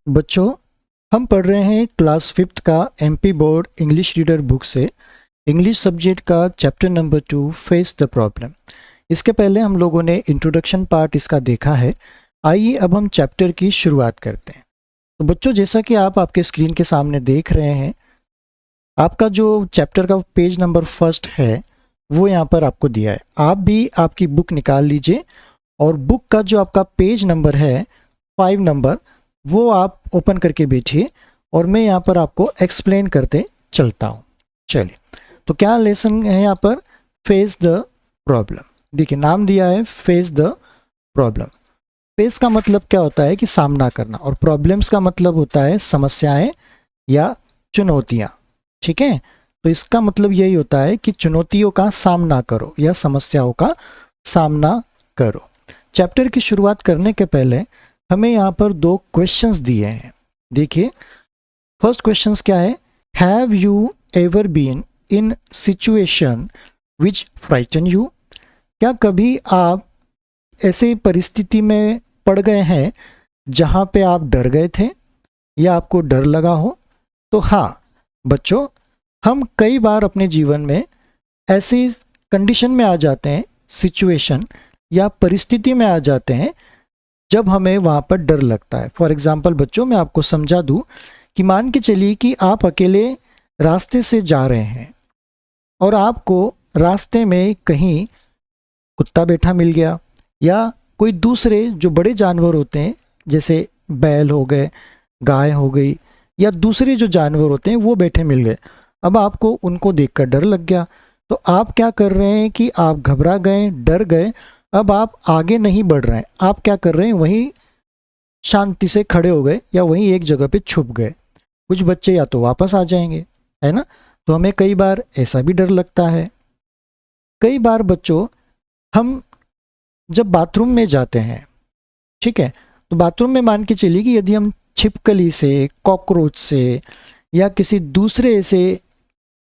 बच्चों, हम पढ़ रहे हैं क्लास 5th का MP board English reader book से इंग्लिश सब्जेक्ट का chapter number 2 face the problem. इसके पहले हम लोगों ने इंट्रोडक्शन पार्ट इसका देखा है। आइए अब हम चैप्टर की शुरुआत करते हैं। तो बच्चों, जैसा कि आप आपके स्क्रीन के सामने देख रहे हैं, आपका जो चैप्टर का पेज नंबर फर्स्ट है वो यहाँ पर आपको दिया है। आप भी आपकी बुक निकाल लीजिए और बुक का जो आपका पेज नंबर है 5 नंबर, वो आप ओपन करके बैठिए और मैं यहाँ पर आपको एक्सप्लेन करते चलता हूँ। चलिए, तो क्या लेसन है यहाँ पर? Face the problem. देखिए, नाम दिया है फेस द प्रॉब्लम। फेस का मतलब क्या होता है कि सामना करना, और प्रॉब्लम्स का मतलब होता है समस्याएं या चुनौतियाँ। ठीक है, तो इसका मतलब यही होता है कि चुनौतियों का सामना करो या समस्याओं का सामना करो। चैप्टर की शुरुआत करने के पहले हमें यहाँ पर 2 क्वेश्चंस दिए हैं। देखिए, फर्स्ट क्वेश्चंस क्या है? Have you ever been in situation which frighten you? क्या कभी आप ऐसे परिस्थिति में पड़ गए हैं जहाँ पे आप डर गए थे या आपको डर लगा हो? तो हाँ बच्चों, हम कई बार अपने जीवन में ऐसी कंडीशन में आ जाते हैं, सिचुएशन या परिस्थिति में आ जाते हैं जब हमें वहाँ पर डर लगता है। फॉर एग्जाम्पल बच्चों, मैं आपको समझा दूँ कि मान के चलिए कि आप अकेले रास्ते से जा रहे हैं और आपको रास्ते में कहीं कुत्ता बैठा मिल गया या कोई दूसरे जो बड़े जानवर होते हैं जैसे बैल हो गए, गाय हो गई, या दूसरे जो जानवर होते हैं वो बैठे मिल गए। अब आपको उनको देखकर डर लग गया, तो आप क्या कर रहे हैं कि आप घबरा गए, डर गए। अब आप आगे नहीं बढ़ रहे हैं, आप क्या कर रहे हैं, वहीं शांति से खड़े हो गए या वहीं एक जगह पे छुप गए। कुछ बच्चे या तो वापस आ जाएंगे, है ना? तो हमें कई बार ऐसा भी डर लगता है। कई बार बच्चों, हम जब बाथरूम में जाते हैं, ठीक है, तो बाथरूम में मान के चलिए कि यदि हम छिपकली से, कॉकरोच से या किसी दूसरे ऐसे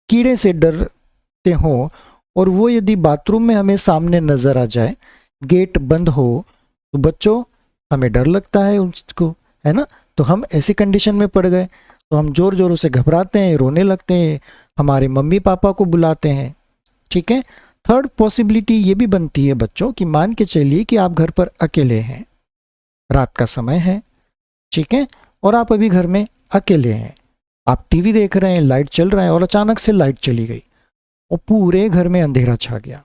कीड़े से डरते हों और वो यदि बाथरूम में हमें सामने नज़र आ जाए, गेट बंद हो, तो बच्चों हमें डर लगता है उसको, है ना? तो हम ऐसी कंडीशन में पड़ गए तो हम ज़ोर ज़ोरों से घबराते हैं, रोने लगते हैं, हमारे मम्मी पापा को बुलाते हैं। ठीक है। थर्ड पॉसिबिलिटी ये भी बनती है बच्चों कि मान के चलिए कि आप घर पर अकेले हैं, रात का समय है, ठीक है, और आप अभी घर में अकेले हैं, आप टीवी देख रहे हैं, लाइट चल रहा है और अचानक से लाइट चली गई और पूरे घर में अंधेरा छा गया।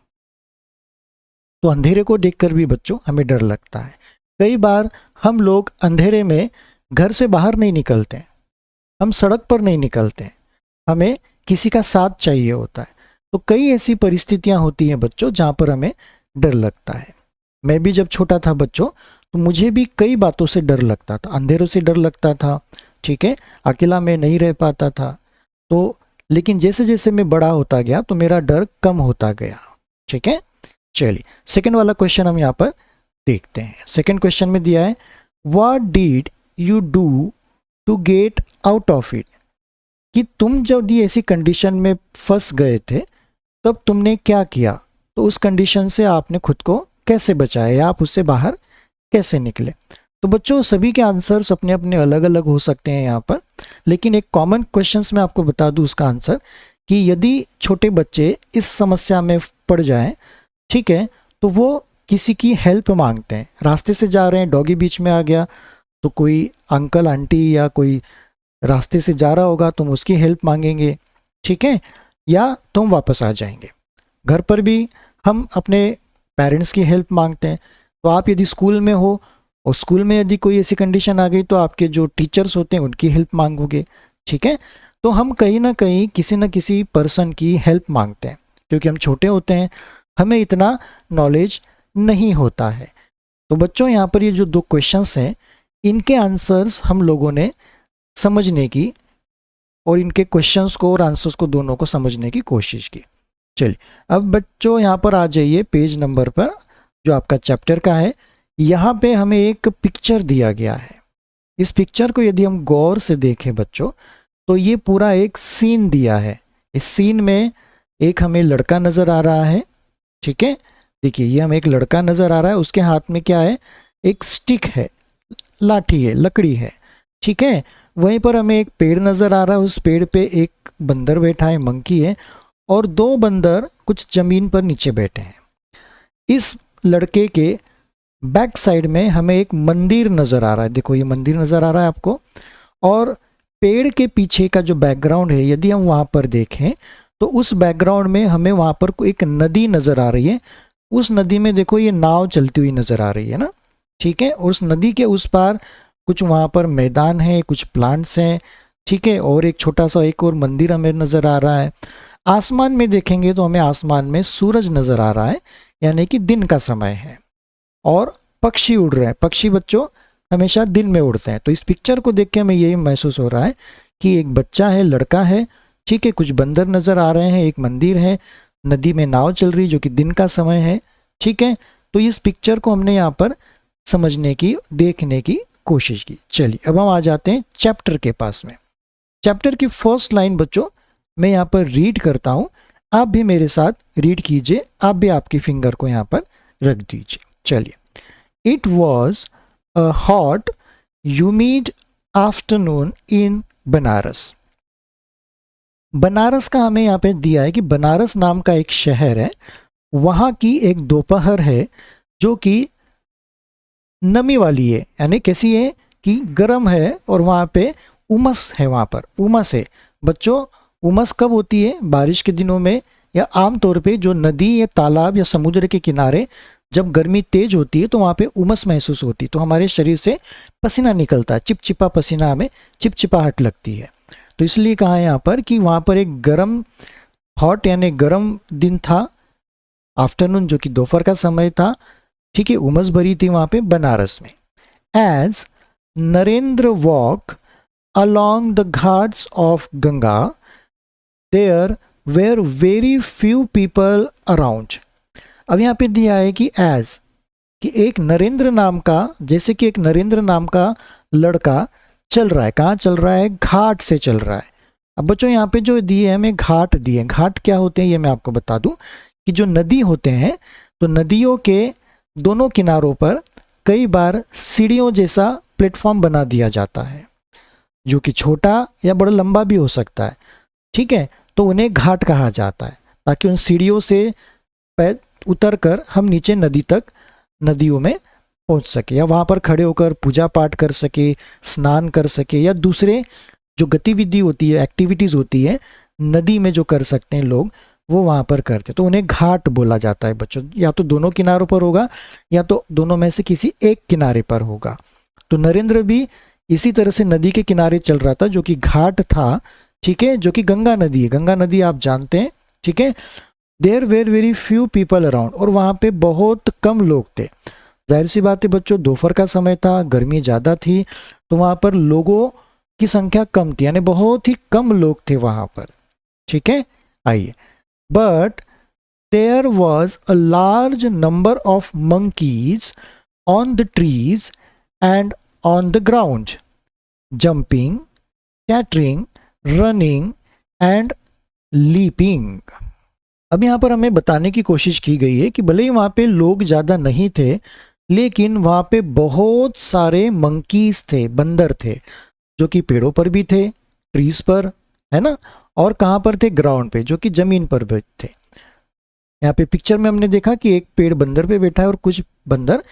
तो अंधेरे को देखकर भी बच्चों हमें डर लगता है। कई बार हम लोग अंधेरे में घर से बाहर नहीं निकलते, हम सड़क पर नहीं निकलते, हमें किसी का साथ चाहिए होता है। तो कई ऐसी परिस्थितियां होती हैं बच्चों जहाँ पर हमें डर लगता है। मैं भी जब छोटा था बच्चों, तो मुझे भी कई बातों से डर लगता था, अंधेरों से डर लगता था, ठीक है, अकेला मैं नहीं रह पाता था। तो लेकिन जैसे जैसे मैं बड़ा होता गया तो मेरा डर कम होता गया। ठीक है, चलिए सेकंड वाला क्वेश्चन हम यहाँ पर देखते हैं। सेकंड क्वेश्चन में दिया है, what did you do to get out of it? कि तुम जब ये ऐसी कंडीशन में फंस गए थे तब तुमने क्या किया, तो उस कंडीशन से आपने खुद को कैसे बचाया या आप उससे बाहर कैसे निकले? तो बच्चों सभी के आंसर्स अपने अपने अलग अलग हो सकते हैं यहाँ पर, लेकिन एक कॉमन क्वेश्चंस में आपको बता दूँ उसका आंसर कि यदि छोटे बच्चे इस समस्या में पड़ जाएं, ठीक है, तो वो किसी की हेल्प मांगते हैं। रास्ते से जा रहे हैं, डॉगी बीच में आ गया, तो कोई अंकल आंटी या कोई रास्ते से जा रहा होगा, तुम उसकी हेल्प मांगेंगे, ठीक है, या तुम वापस आ जाएंगे। घर पर भी हम अपने पेरेंट्स की हेल्प मांगते हैं। तो आप यदि स्कूल में हो और स्कूल में यदि कोई ऐसी कंडीशन आ गई तो आपके जो टीचर्स होते हैं उनकी हेल्प मांगोगे, ठीक है। तो हम कहीं ना कहीं किसी न किसी पर्सन की हेल्प मांगते हैं, क्योंकि हम छोटे होते हैं, हमें इतना नॉलेज नहीं होता है। तो बच्चों यहाँ पर ये जो 2 क्वेश्चंस हैं, इनके आंसर्स हम लोगों ने समझने की और इनके क्वेश्चंस को और आंसर्स को दोनों को समझने की कोशिश की। चलिए अब बच्चों यहाँ पर आ जाइए पेज नंबर पर जो आपका चैप्टर का है। यहाँ पे हमें एक पिक्चर दिया गया है। इस पिक्चर को यदि हम गौर से देखें बच्चों, तो ये पूरा एक सीन दिया है। इस सीन में एक हमें लड़का नज़र आ रहा है, ठीक है। देखिए ये हमें एक लड़का नज़र आ रहा है, उसके हाथ में क्या है, एक स्टिक है, लाठी है, लकड़ी है। ठीक है। वहीं पर हमें एक पेड़ नज़र आ रहा है, उस पेड़ पे एक बंदर बैठा है, मंकी है, और दो बंदर कुछ ज़मीन पर नीचे बैठे हैं। इस लड़के के बैक साइड में हमें एक मंदिर नज़र आ रहा है, देखो ये मंदिर नज़र आ रहा है आपको। और पेड़ के पीछे का जो बैकग्राउंड है, यदि हम वहाँ पर देखें तो उस बैकग्राउंड में हमें वहाँ पर एक नदी नज़र आ रही है। उस नदी में देखो ये नाव चलती हुई नज़र आ रही है ना, ठीक है। उस नदी के उस पार कुछ वहाँ पर मैदान है, कुछ प्लांट्स हैं, ठीक है, और एक छोटा सा एक और मंदिर हमें नज़र आ रहा है। आसमान में देखेंगे तो हमें आसमान में सूरज नज़र आ रहा है, यानी कि दिन का समय है। और पक्षी उड़ रहे हैं, पक्षी बच्चों हमेशा दिन में उड़ते हैं। तो इस पिक्चर को देख के हमें यही महसूस हो रहा है कि एक बच्चा है, लड़का है, ठीक है, कुछ बंदर नज़र आ रहे हैं, एक मंदिर है, नदी में नाव चल रही जो कि दिन का समय है, ठीक है। तो इस पिक्चर को हमने यहाँ पर समझने की, देखने की कोशिश की। चलिए अब हम आ जाते हैं चैप्टर के पास में। चैप्टर की फर्स्ट लाइन बच्चों मैं यहाँ पर रीड करता हूँ, आप भी मेरे साथ रीड कीजिए, आप भी आपकी फिंगर को यहाँ पर रख दीजिए। चलिए, it was a hot humid afternoon in Banaras. Banaras का हमें यहाँ पे दिया है कि बनारस नाम का एक शहर है, वहाँ की एक दोपहर है जो कि नमी वाली है, यानी कैसी है कि गर्म है, और वहाँ पे उमस है, वहाँ पर उमस है। बच्चों उमस कब होती है? बारिश के दिनों में, या आम तौर पे जो नदी या तालाब या समुद्र के किनारे जब गर्मी तेज होती है तो वहाँ पे उमस महसूस होती है, तो हमारे शरीर से पसीना निकलता है, चिपचिपा पसीना, हमें चिपचिपाहट लगती है। तो इसलिए कहा है यहाँ पर कि वहाँ पर एक गर्म, हॉट यानी गर्म दिन था, आफ्टरनून जो कि दोपहर का समय था, ठीक है, उमस भरी थी वहाँ पे बनारस में। As Narendra walk along the ghats of Ganga, there were very few people around. अब यहाँ पे दिया है कि एज, कि एक नरेंद्र नाम का, जैसे कि एक नरेंद्र नाम का लड़का चल रहा है, कहाँ चल रहा है? घाट से चल रहा है। अब बच्चों यहाँ पे जो दिए हैं हमें घाट दिए, घाट क्या होते हैं ये मैं आपको बता दूं कि जो नदी होते हैं तो नदियों के दोनों किनारों पर कई बार सीढ़ियों जैसा प्लेटफॉर्म बना दिया जाता है, जो कि छोटा या बड़ा लंबा भी हो सकता है, ठीक है। तो उन्हें घाट कहा जाता है, ताकि उन सीढ़ियों से पैर उतर कर हम नीचे नदी तक, नदियों में पहुंच सके, या वहाँ पर खड़े होकर पूजा पाठ कर सके, स्नान कर सके, या दूसरे जो गतिविधि होती है, एक्टिविटीज़ होती है नदी में जो कर सकते हैं लोग, वो वहाँ पर करते, तो उन्हें घाट बोला जाता है बच्चों। या तो दोनों किनारों पर होगा या तो दोनों में से किसी एक किनारे पर होगा। तो नरेंद्र भी इसी तरह से नदी के किनारे चल रहा था जो कि घाट था, ठीक है, जो कि गंगा नदी है। गंगा नदी आप जानते हैं, ठीक है। There were very few people around, और वहाँ पे बहुत कम लोग थे। जाहिर सी बात है बच्चों, दोपहर का समय था, गर्मी ज़्यादा थी, तो वहाँ पर लोगों की संख्या कम थी, यानी बहुत ही कम लोग थे वहाँ पर, ठीक है। आइए, but there was a large number of monkeys on the trees and on the ground, jumping, chattering, running and leaping. अब यहाँ पर हमें बताने की कोशिश की गई है कि भले ही वहाँ पे लोग ज़्यादा नहीं थे, लेकिन वहाँ पे बहुत सारे मंकीज थे, बंदर थे, जो कि पेड़ों पर भी थे, ट्रीज पर, है ना, और कहाँ पर थे? ग्राउंड पे, जो कि ज़मीन पर भी थे। यहाँ पे पिक्चर में हमने देखा कि एक पेड़ बंदर पे बैठा है और कुछ बंदर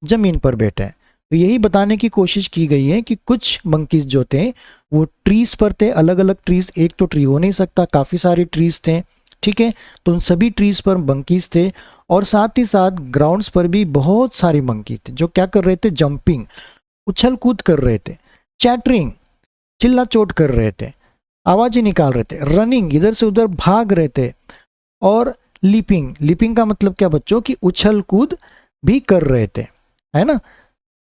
ज़मीन पर बैठे हैं। तो यही बताने की कोशिश की गई है कि कुछ मंकीज जो थे वो ट्रीज पर थे, अलग अलग ट्रीज, एक तो ट्री हो नहीं सकता, काफ़ी सारे ट्रीज थे, ठीक है। तो उन सभी ट्रीज पर मंकीज थे, और साथ ही साथ ग्राउंड्स पर भी बहुत सारे मंकी थे जो क्या कर रहे थे? जंपिंग, उछल कूद कर रहे थे, चैटरिंग, चिल्ला चोट कर रहे थे, आवाज़ें निकाल रहे थे, रनिंग, इधर से उधर भाग रहे थे, और लीपिंग, लीपिंग का मतलब क्या बच्चों? कि उछल कूद भी कर रहे थे, है ना,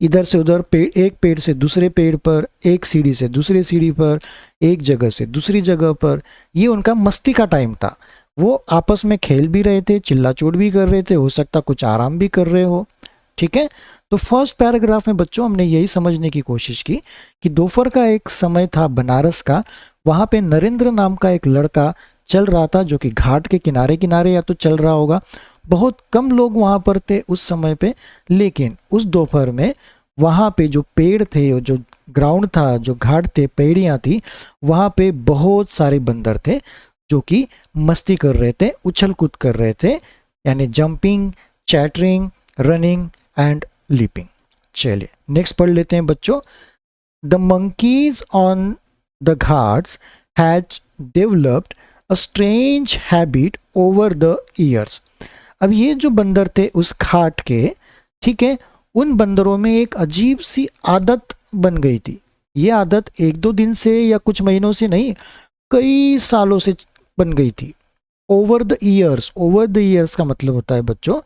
इधर से उधर, पेड़, एक पेड़ से दूसरे पेड़ पर, एक सीढ़ी से दूसरे सीढ़ी पर, एक जगह से दूसरी जगह पर। ये उनका मस्ती का टाइम था, वो आपस में खेल भी रहे थे, चिल्ला चोट भी कर रहे थे, हो सकता कुछ आराम भी कर रहे हो, ठीक है। तो फर्स्ट पैराग्राफ में बच्चों हमने यही समझने की कोशिश की कि दोपहर का एक समय था बनारस का, वहाँ पे नरेंद्र नाम का एक लड़का चल रहा था, जो कि घाट के किनारे किनारे या तो चल रहा होगा। बहुत कम लोग वहाँ पर थे उस समय पे, लेकिन उस दोपहर में वहाँ पे जो पेड़ थे, जो ग्राउंड था, जो घाट थे, पेड़ियाँ थी, वहाँ पे बहुत सारे बंदर थे जो कि मस्ती कर रहे थे, उछल कूद कर रहे थे, यानी jumping, chattering, running and leaping. चलिए नेक्स्ट पढ़ लेते हैं बच्चों। The monkeys on the Ghats has developed a strange habit over the years. अब ये जो बंदर थे उस घाट के, ठीक है, उन बंदरों में एक अजीब सी आदत बन गई थी। ये आदत एक दो दिन से या कुछ महीनों से नहीं, कई सालों से बन गई थी। Over the years, over the years का मतलब होता है बच्चों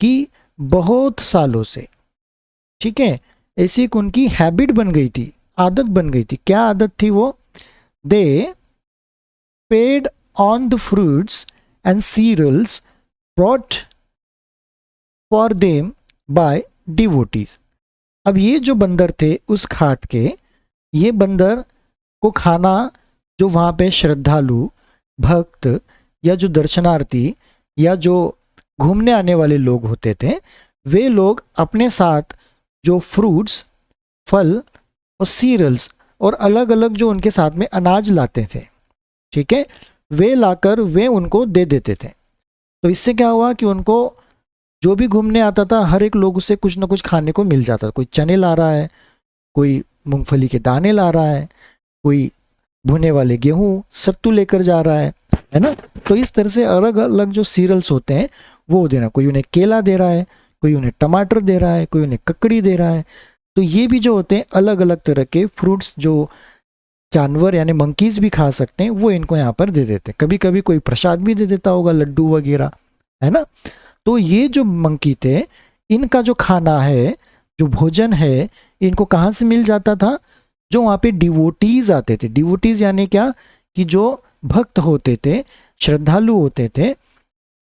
कि बहुत सालों से, ठीक है। ऐसी एक उनकी हैबिट बन गई थी, आदत बन गई थी। क्या आदत थी वो? They fed on the fruits and cereals brought for them by devotees. अब ये जो बंदर थे उस घाट के, ये बंदर को खाना जो वहाँ पे श्रद्धालु, भक्त या जो दर्शनार्थी या जो घूमने आने वाले लोग होते थे, वे लोग अपने साथ जो फ्रूट्स, फल और सीरियल्स और अलग अलग जो उनके साथ में अनाज लाते थे, ठीक है, वे लाकर वे उनको दे देते थे। तो इससे क्या हुआ कि उनको जो भी घूमने आता था हर एक लोग उसे कुछ ना कुछ खाने को मिल जाता था। कोई चने ला रहा है, कोई मूंगफली के दाने ला रहा है, कोई भुने वाले गेहूं, सत्तू लेकर जा रहा है ना। तो इस तरह से अलग अलग जो सीरियल्स होते हैं वो देना, कोई उन्हें केला दे रहा है, कोई उन्हें टमाटर दे रहा है, कोई उन्हें ककड़ी दे रहा है। तो ये भी जो होते हैं अलग अलग तरह के फ्रूट्स जो जानवर यानी मंकीज भी खा सकते हैं, वो इनको यहाँ पर दे देते हैं। कभी कभी कोई प्रसाद भी दे देता होगा, लड्डू वगैरह, है ना। तो ये जो मंकी थे, इनका जो खाना है, जो भोजन है, इनको कहाँ से मिल जाता था? जो वहाँ पे डिवोटीज आते थे। डिवोटीज यानी क्या? कि जो भक्त होते थे, श्रद्धालु होते थे,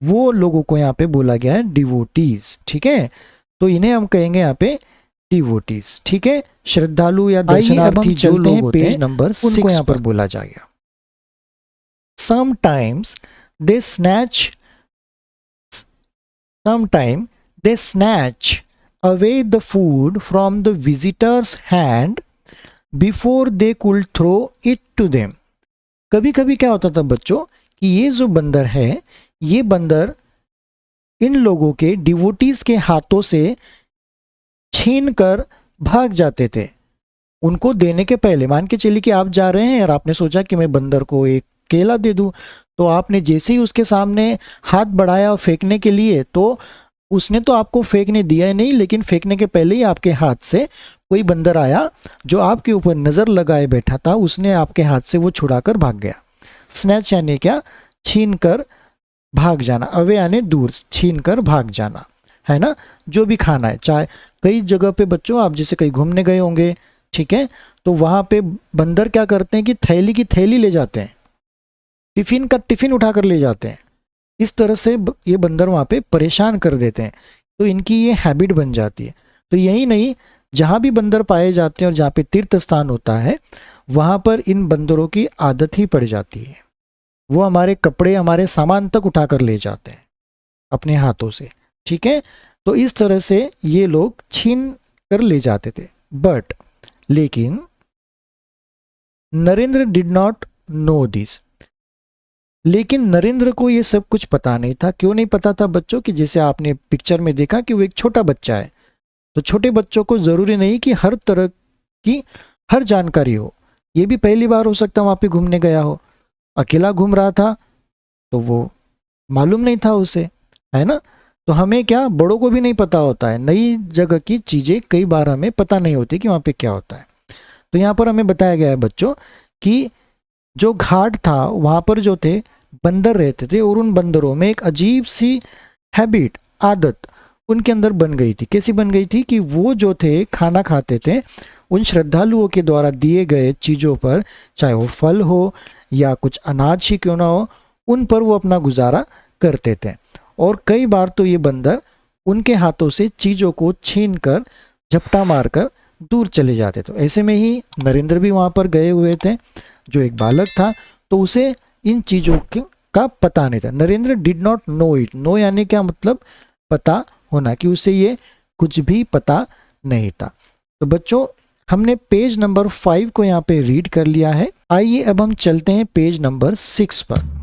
वो लोगों को यहाँ पे बोला गया है डिवोटीज, ठीक है। तो इन्हें हम कहेंगे यहाँ पे डिवोटीज, ठीक है। श्रद्धालु या दर्शनार्थी जो लोग होते हैं, पेज नंबर 6 यहाँ पर बोला जाएगा। Sometimes they snatch away the food from the visitor's hand before they could throw it to them। कभी कभी क्या होता था बच्चों कि ये जो बंदर है, ये बंदर इन लोगों के, डिवोटीज के हाथों से छीन कर भाग जाते थे उनको देने के पहले। मान के चलिए कि आप जा रहे हैं और आपने सोचा कि मैं बंदर को एक केला दे दूं, तो आपने जैसे ही उसके सामने हाथ बढ़ाया फेंकने के लिए, तो उसने तो आपको फेंकने दिया ही नहीं, लेकिन फेंकने के पहले ही आपके हाथ से कोई बंदर आया जो आपके ऊपर नज़र लगाए बैठा था, उसने आपके हाथ से वो छुड़ाकर भाग गया। स्नैच यानी क्या? छीन कर भाग जाना। अवे यानी दूर, छीन कर भाग जाना, है ना। जो भी खाना है, चाहे कई जगह पे बच्चों आप जैसे कहीं घूमने गए होंगे, ठीक है, तो वहाँ पे बंदर क्या करते हैं कि थैली की थैली ले जाते हैं, टिफिन का टिफिन उठाकर ले जाते हैं। इस तरह से ये बंदर वहाँ पे परेशान कर देते हैं, तो इनकी ये हैबिट बन जाती है। तो यही नहीं, जहाँ भी बंदर पाए जाते हैं और जहाँ पे तीर्थ स्थान होता है, वहाँ पर इन बंदरों की आदत ही पड़ जाती है। वो हमारे कपड़े, हमारे सामान तक उठाकर ले जाते हैं अपने हाथों से, ठीक है। तो इस तरह से ये लोग छीन कर ले जाते थे। बट लेकिन Narendra did not no this. लेकिन नरेंद्र को ये सब कुछ पता नहीं था। क्यों नहीं पता था बच्चों? कि जैसे आपने पिक्चर में देखा कि वो एक छोटा बच्चा है, तो छोटे बच्चों को जरूरी नहीं कि हर तरह की हर जानकारी हो। ये भी पहली बार हो सकता है वहाँ पे घूमने गया हो, अकेला घूम रहा था, तो वो मालूम नहीं था उसे, है ना। तो हमें क्या, बड़ों को भी नहीं पता होता है, नई जगह की चीज़ें कई बार हमें पता नहीं होती कि वहाँ पे क्या होता है। तो यहाँ पर हमें बताया गया है बच्चों कि जो घाट था वहाँ पर जो थे बंदर रहते थे, और उन बंदरों में एक अजीब सी हैबिट, आदत उनके अंदर बन गई थी। कैसी बन गई थी कि वो जो थे खाना खाते थे, उन श्रद्धालुओं के द्वारा दिए गए चीज़ों पर, चाहे वो फल हो या कुछ अनाज ही क्यों ना हो, उन पर वो अपना गुजारा करते थे। और कई बार तो ये बंदर उनके हाथों से चीज़ों को छीन कर, झपटा मारकर दूर चले जाते थे। ऐसे में ही नरेंद्र भी वहाँ पर गए हुए थे, जो एक बालक था, तो उसे इन चीज़ों का पता नहीं था। Narendra did not know it. Know यानी क्या मतलब? पता होना, कि उसे ये कुछ भी पता नहीं था। तो बच्चों हमने पेज नंबर 5 को यहाँ पे रीड कर लिया है। आइए अब हम चलते हैं पेज नंबर 6 पर।